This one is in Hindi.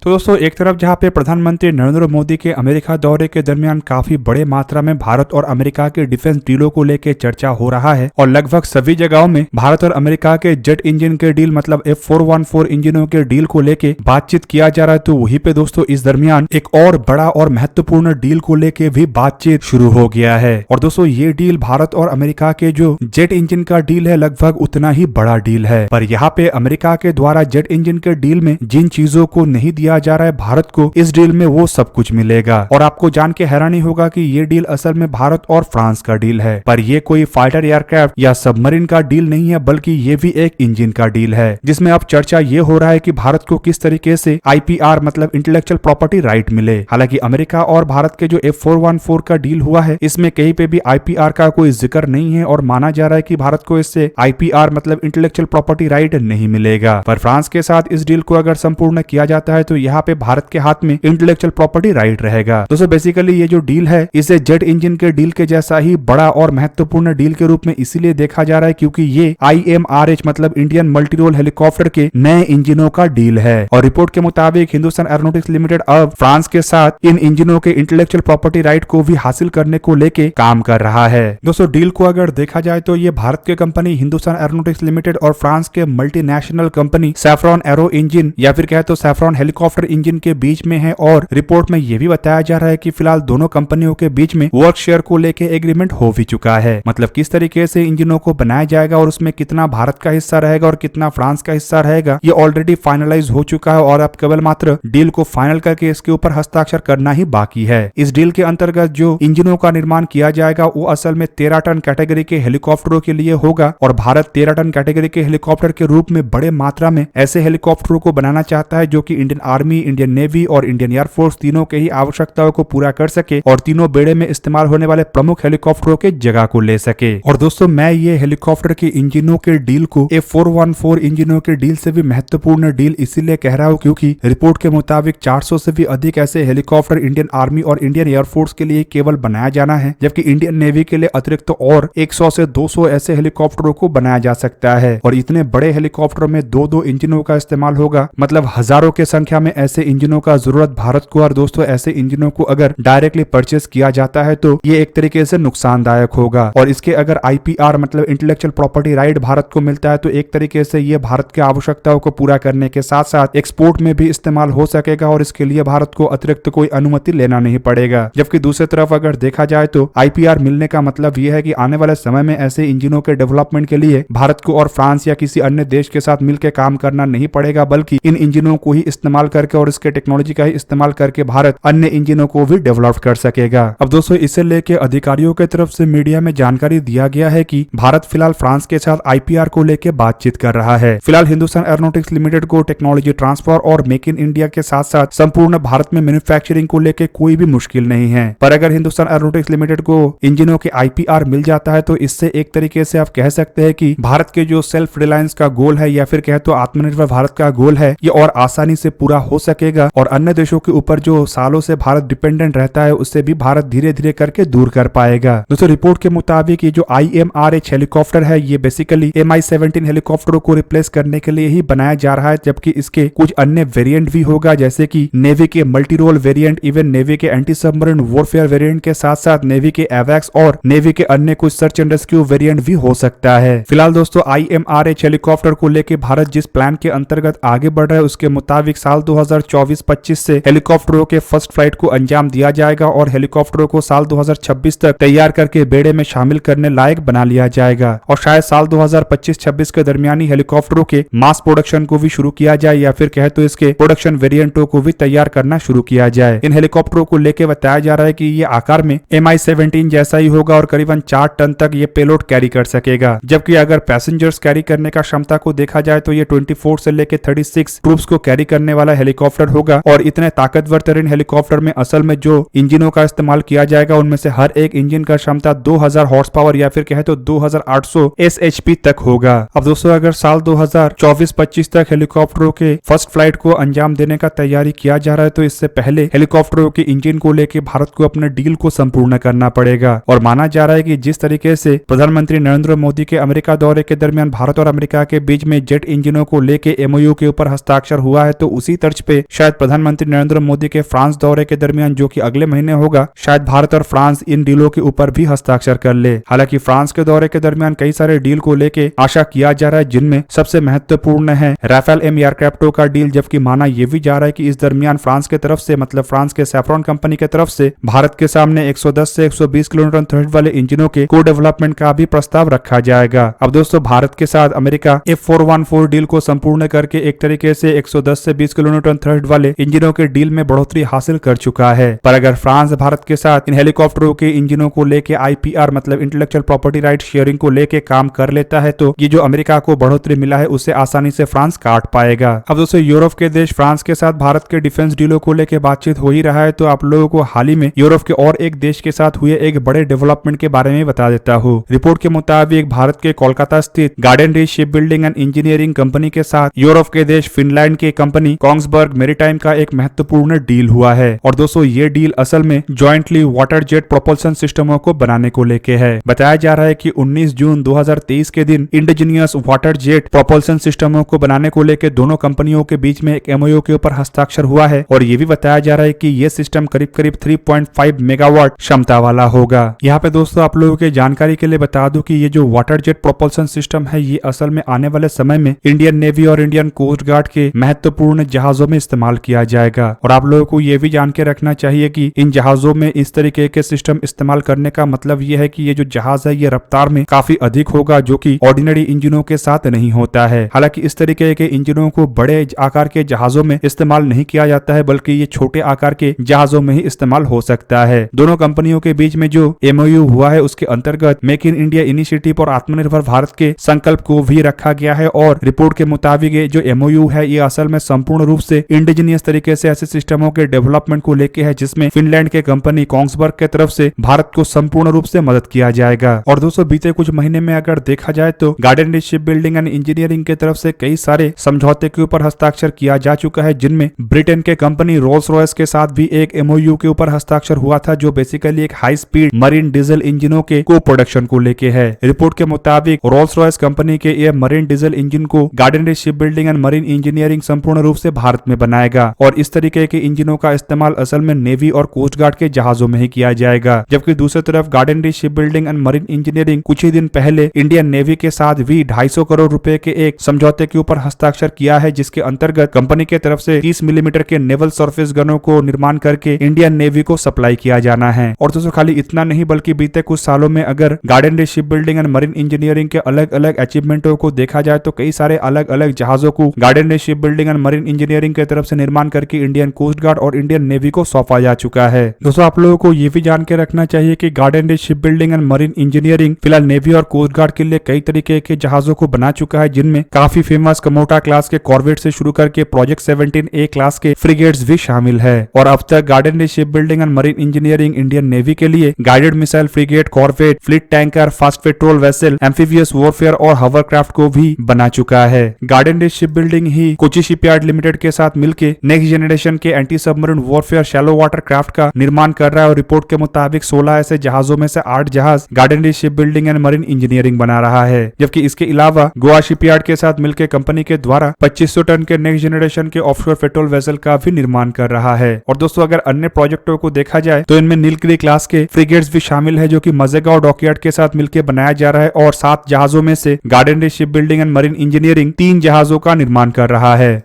तो दोस्तों एक तरफ जहां पे प्रधानमंत्री नरेंद्र मोदी के अमेरिका दौरे के दरमियान काफी बड़े मात्रा में भारत और अमेरिका के डिफेंस डीलों को लेकर चर्चा हो रहा है और लगभग सभी जगहों में भारत और अमेरिका के जेट इंजन के डील मतलब F414 इंजनों के डील को लेकर बातचीत किया जा रहा है। तो वहीं पे दोस्तों इस दरमियान एक और बड़ा और महत्वपूर्ण डील को लेकर भी बातचीत शुरू हो गया है। और दोस्तों ये डील भारत और अमेरिका के जो जेट इंजन का डील है लगभग उतना ही बड़ा डील है, पर यहाँ पे अमेरिका के द्वारा जेट इंजन के डील में जिन चीजों को नहीं दिया जा रहा है भारत को, इस डील में वो सब कुछ मिलेगा। और आपको जान के हैरानी होगा कि ये डील असल में भारत और फ्रांस का डील है, पर ये कोई फाइटर एयरक्राफ्ट या सबमरीन का डील नहीं है, बल्कि ये भी एक इंजन का डील है, जिसमें अब चर्चा ये हो रहा है कि भारत को किस तरीके से IPR मतलब इंटेलेक्चुअल प्रॉपर्टी राइट मिले। हालांकि अमेरिका और भारत के जो F414 का डील हुआ है इसमें कहीं पे भी IPR का कोई जिक्र नहीं है और माना जा रहा है कि भारत को इससे IPR मतलब इंटेलेक्चुअल प्रॉपर्टी राइट नहीं मिलेगा। पर फ्रांस के साथ इस डील को अगर संपूर्ण किया जाता है तो यहाँ पे भारत के हाथ में इंटेलेक्चुअल प्रॉपर्टी राइट रहेगा। दोस्तों बेसिकली ये जो डील है इसे जेट इंजन के डील के जैसा ही बड़ा और महत्वपूर्ण डील के रूप में इसीलिए देखा जा रहा है क्योंकि ये IMRH मतलब इंडियन मल्टी रोल हेलीकॉप्टर के नए इंजनों का डील है। और रिपोर्ट के मुताबिक हिंदुस्तान एरोनॉटिक्स लिमिटेड अब फ्रांस के साथ इन इंजनों के इंटेलेक्चुअल प्रॉपर्टी राइट को भी हासिल करने को लेके काम कर रहा है। दोस्तों डील को अगर देखा जाए तो ये भारत के कंपनी हिंदुस्तान एरोनॉटिक्स लिमिटेड और फ्रांस के multinational company saffron arrow engine या फिर कहे तो सैफ्रॉन हेलीकॉप्टर इंजन के बीच में है। और रिपोर्ट में यह भी बताया जा रहा है कि फिलहाल दोनों कंपनियों के बीच में वर्क शेयर को लेके एग्रीमेंट हो भी चुका है, मतलब किस तरीके से इंजनों को बनाया जाएगा और उसमें कितना भारत का हिस्सा रहेगा और कितना फ्रांस का हिस्सा रहेगा, ये ऑलरेडी फाइनलाइज हो चुका है और अब केवल मात्र डील को फाइनल करके इसके ऊपर हस्ताक्षर करना ही बाकी है। इस डील के अंतर्गत जो इंजनों का निर्माण किया जाएगा वो असल में 13 टन कैटेगरी के हेलीकॉप्टरों के लिए होगा और भारत 13 टन कैटेगरी के हेलीकॉप्टर के रूप में बड़े मात्रा में ऐसे हेलीकॉप्टरों को बनाना चाहता है जो कि इंडियन आर्मी, इंडियन नेवी और इंडियन एयरफोर्स तीनों के ही आवश्यकताओं को पूरा कर सके और तीनों बेड़े में इस्तेमाल होने वाले प्रमुख हेलीकॉप्टरों के जगह को ले सके। और दोस्तों मैं ये हेलीकॉप्टर के इंजनों के डील को F414 इंजनों के डील से भी महत्वपूर्ण डील इसीलिए कह रहा हूं क्योंकि रिपोर्ट के मुताबिक 400 से भी अधिक ऐसे हेलीकॉप्टर इंडियन आर्मी और इंडियन एयरफोर्स के लिए केवल बनाया जाना है, जबकि इंडियन नेवी के लिए अतिरिक्त और 100 से 200 ऐसे हेलीकॉप्टरों को बनाया जा सकता है। और इतने बड़े हेलीकॉप्टरों में दो इंजनों का इस्तेमाल होगा, मतलब हजारों के संख्या में ऐसे इंजनों का जरूरत भारत को। और दोस्तों ऐसे इंजनों को अगर डायरेक्टली परचेस किया जाता है तो ये एक तरीके से नुकसानदायक होगा और इसके अगर IPR मतलब इंटेलेक्चुअल प्रॉपर्टी राइट भारत को मिलता है तो एक तरीके से ये भारत की आवश्यकताओं को पूरा करने के साथ साथ एक्सपोर्ट में भी इस्तेमाल हो सकेगा और इसके लिए भारत को अतिरिक्त कोई अनुमति लेना नहीं पड़ेगा। जबकि दूसरी तरफ अगर देखा जाए तो IPR मिलने का मतलब यह है कि आने वाले समय में ऐसे इंजनों के डेवलपमेंट के लिए भारत को और फ्रांस या किसी अन्य देश के साथ मिलकर काम करना नहीं पड़ेगा, बल्कि इन इंजनों को ही इस्तेमाल करके और इसके टेक्नोलॉजी का ही इस्तेमाल करके भारत अन्य इंजनों को भी डेवलप कर सकेगा। अब दोस्तों इसे लेके अधिकारियों की तरफ से मीडिया में जानकारी दिया गया है कि भारत फिलहाल फ्रांस के साथ IPR को लेके बातचीत कर रहा है। फिलहाल हिंदुस्तान एरोनॉटिक्स लिमिटेड को टेक्नोलॉजी ट्रांसफर और मेक इन इंडिया के साथ साथ संपूर्ण भारत में मैन्युफैक्चरिंग को लेके कोई भी मुश्किल नहीं है, पर अगर हिंदुस्तान एरोनॉटिक्स लिमिटेड को इंजनों के IPR मिल जाता है तो इससे एक तरीके से आप कह सकते हैं कि भारत के जो सेल्फ रिलायंस का गोल है या फिर कहे तो आत्मनिर्भर भारत का गोल है ये और आसानी से पूरा हो सकेगा और अन्य देशों के ऊपर जो सालों से भारत डिपेंडेंट रहता है उससे भी भारत धीरे धीरे करके दूर कर पाएगा। दोस्तों रिपोर्ट के मुताबिक ये जो IMRH हेलीकॉप्टर है ये बेसिकली MI-17 हेलीकॉप्टरों को रिप्लेस करने के लिए ही बनाया जा रहा है, जबकि इसके कुछ अन्य वेरिएंट भी होगा जैसे कि नेवी के multi role variant, even navy के एंटी सबमरीन वॉरफेयर वेरिएंट के साथ साथ नेवी के एवैक्स और नेवी के अन्य कुछ सर्च एंड रेस्क्यू वेरिएंट भी हो सकता है। फिलहाल दोस्तों IMRH हेलीकॉप्टर को लेकर भारत जिस प्लान के अंतर्गत आगे बढ़ रहा है उसके मुताबिक साल 2024-25 से हेलीकॉप्टरों के फर्स्ट फ्लाइट को अंजाम दिया जाएगा और हेलीकॉप्टरों को साल 2026 तक तैयार करके बेड़े में शामिल करने लायक बना लिया जाएगा और शायद साल 2025-26 के दरमियानी हेलीकॉप्टरों के मास प्रोडक्शन को भी शुरू किया जाए या फिर कहे तो इसके प्रोडक्शन वेरिएंटों को भी तैयार करना शुरू किया जाए। इन हेलीकॉप्टरों को लेकर बताया जा रहा है कि ये आकार में MI-17 जैसा ही होगा और करीबन 4 टन तक ये पेलोड कैरी कर सकेगा, जबकि अगर पैसेंजर्स कैरी करने का क्षमता को देखा जाए तो ये 24 से लेकर 36 ट्रूप्स को कैरी करने वाला हेलीकॉप्टर होगा। और इतने ताकतवर तरीन हेलीकॉप्टर में असल में जो इंजनों का इस्तेमाल किया जाएगा उनमें से हर एक इंजन का क्षमता 2000 हॉर्स पावर या फिर कहे तो 2800 SHP तक होगा। अब दोस्तों अगर साल 2024-25 तक हेलीकॉप्टरों के फर्स्ट फ्लाइट को अंजाम देने का तैयारी किया जा रहा है तो इससे पहले हेलीकॉप्टरों के इंजन को लेकर भारत को अपने डील को संपूर्ण करना पड़ेगा। और माना जा रहा है कि जिस तरीके से प्रधानमंत्री नरेंद्र मोदी के अमेरिका दौरे के दरमियान भारत और अमेरिका के बीच में जेट इंजनों को लेकर MOU के ऊपर हस्ताक्षर हुआ है तो उसी तरह तर्ज पे शायद प्रधानमंत्री नरेंद्र मोदी के फ्रांस दौरे के दरमियान, जो कि अगले महीने होगा, शायद भारत और फ्रांस इन डीलों के ऊपर भी हस्ताक्षर कर ले। हालांकि फ्रांस के दौरे के दरमियान कई सारे डील को लेके आशा किया जा रहा है, जिनमें सबसे महत्वपूर्ण है राफेल एम एयरक्राफ्टों का डील, जबकि माना यह भी जा रहा है कि इस दरमियान फ्रांस के तरफ से, मतलब फ्रांस के सैफ्रॉन कंपनी के तरफ से भारत के सामने 110 से 120 किलोमीटर थ्रस्ट वाले इंजनों के को डेवलपमेंट का भी प्रस्ताव रखा जाएगा। अब दोस्तों, भारत के साथ अमेरिका F414 डील को संपूर्ण करके एक तरीके से 110 से 20 किलोमीटर थ्रस्ट वाले इंजनों के डील में बढ़ोतरी हासिल कर चुका है। पर अगर फ्रांस भारत के साथ इन हेलीकॉप्टरों के इंजनों को लेके IPR मतलब इंटेलेक्चुअल प्रॉपर्टी राइट शेयरिंग को लेके काम कर लेता है, तो ये जो अमेरिका को बढ़ोतरी मिला है उसे आसानी से फ्रांस काट पाएगा। अब दोस्तों, यूरोप के देश फ्रांस के साथ भारत के डिफेंस डीलों को लेके बातचीत हो ही रहा है, तो आप लोगों को हाल ही में यूरोप के और एक देश के साथ हुए एक बड़े डेवलपमेंट के बारे में बता देता हूँ। रिपोर्ट के मुताबिक भारत के कोलकाता स्थित garden reach ship building and engineering company के साथ यूरोप के देश फिनलैंड की कंपनी कोंग्सबर्ग मैरीटाइम का एक महत्वपूर्ण डील हुआ है। और दोस्तों, ये डील असल में जॉइंटली वाटर जेट प्रोपल्सन सिस्टमों को बनाने को लेके है। बताया जा रहा है कि 19 जून 2023 के दिन इंडिजिनियस वाटर जेट प्रोपल्सन सिस्टमों को बनाने को लेके दोनों कंपनियों के बीच में एक MOU के ऊपर हस्ताक्षर हुआ है। और ये भी बताया जा रहा है कि ये सिस्टम करीब करीब 3.5 मेगावाट क्षमता वाला होगा। यहाँ पे दोस्तों, आप लोगों के जानकारी के लिए बता दूं कि ये जो वाटर जेट प्रोपल्सन सिस्टम है, ये असल में आने वाले समय में इंडियन नेवी और इंडियन कोस्ट गार्ड के महत्वपूर्ण जहाजों में इस्तेमाल किया जाएगा। और आप लोगों को ये भी जान के रखना चाहिए कि इन जहाजों में इस तरीके के सिस्टम इस्तेमाल करने का मतलब ये है कि ये जो जहाज है ये रफ्तार में काफी अधिक होगा, जो कि ऑर्डिनरी इंजनों के साथ नहीं होता है। हालांकि इस तरीके के इंजनों को बड़े आकार के जहाजों में इस्तेमाल नहीं किया जाता है, बल्कि ये छोटे आकार के जहाजों में ही इस्तेमाल हो सकता है। दोनों कंपनियों के बीच में जो MOU हुआ है उसके अंतर्गत मेक इन इंडिया इनिशिएटिव और आत्मनिर्भर भारत के संकल्प को भी रखा गया है। और रिपोर्ट के मुताबिक ये जो MOU है ये असल में संपूर्ण रूप से इंडिजिनियस तरीके से ऐसे सिस्टमों के डेवलपमेंट को लेके है, जिसमें फिनलैंड के कंपनी कोंग्सबर्ग के तरफ से भारत को संपूर्ण रूप से मदद किया जाएगा। और दोस्तों, बीते कुछ महीने में अगर देखा जाए तो garden reach ship building and engineering की तरफ से कई सारे समझौते के ऊपर हस्ताक्षर किया जा चुका है, जिनमें ब्रिटेन के कंपनी रोल्स रॉयस के साथ भी एक MOU के ऊपर हस्ताक्षर हुआ था, जो बेसिकली एक हाई स्पीड मरीन डीजल इंजनों के को प्रोडक्शन को लेके है। रिपोर्ट के मुताबिक रोल्स रॉयस कंपनी के ये मरीन डीजल इंजन को garden reach ship building and marine engineering संपूर्ण रूप से भारत में बनाएगा। और इस तरीके के इंजनों का इस्तेमाल असल में नेवी और कोस्ट गार्ड के जहाजों में ही किया जाएगा। जबकि दूसरी तरफ garden reach ship building and marine engineering कुछ ही दिन पहले इंडियन नेवी के साथ भी 250 करोड़ रुपए के एक समझौते के ऊपर हस्ताक्षर किया है, जिसके अंतर्गत कंपनी के तरफ से 30 मिलीमीटर के नेवल सरफेस गनों को निर्माण करके इंडियन नेवी को सप्लाई किया जाना है। और दोस्तों, खाली इतना नहीं बल्कि बीते कुछ सालों में अगर garden reach ship building and marine engineering के अलग अलग अचीवमेंटों को देखा जाए तो कई सारे अलग अलग जहाजों को garden reach ship building and marine engineering की तरफ से निर्माण करके इंडियन कोस्ट गार्ड और इंडियन नेवी को सौंपा जा चुका है। दोस्तों, आप लोगों को ये भी जान के रखना चाहिए कि garden reach ship building and marine engineering फिलहाल नेवी और कोस्ट गार्ड के लिए कई तरीके के जहाजों को बना चुका है, जिनमें काफी फेमस कमोटा क्लास के कॉर्वेट से शुरू करके प्रोजेक्ट 17A क्लास के फ्रिगेट्स भी शामिल है। और अब तक garden reach ship building and marine engineering Indian navy के लिए guided missile frigate, corvette, fleet tanker, fast patrol vessel, amphibious warfare और हॉवरक्राफ्ट को भी बना चुका है। गार्डन रीच शिप बिल्डिंग ही कोची शिपयार्ड लिमिटेड के साथ मिलकर नेक्स्ट जनरेशन के anti submarine warfare shallow water craft का निर्माण कर रहा है। और रिपोर्ट के मुताबिक 16 ऐसे जहाजों में से 8 जहाज garden reach ship building and marine engineering बना रहा है। जबकि इसके अलावा गोवा शिपयार्ड के साथ मिलकर कंपनी के द्वारा 2500 टन के नेक्स्ट जनरेशन के ऑफशोर पेट्रोल वेसल का भी निर्माण कर रहा है। और दोस्तों, अगर अन्य प्रोजेक्टों को देखा जाए तो इनमें नीलगिरी क्लास के फ्रिगेट्स भी शामिल है, जो कि मजेगांव डॉकयार्ड के साथ मिलकर बनाया जा रहा है। और 7 जहाजों में से garden reach ship building and marine engineering 3 जहाजों का निर्माण कर रहा है।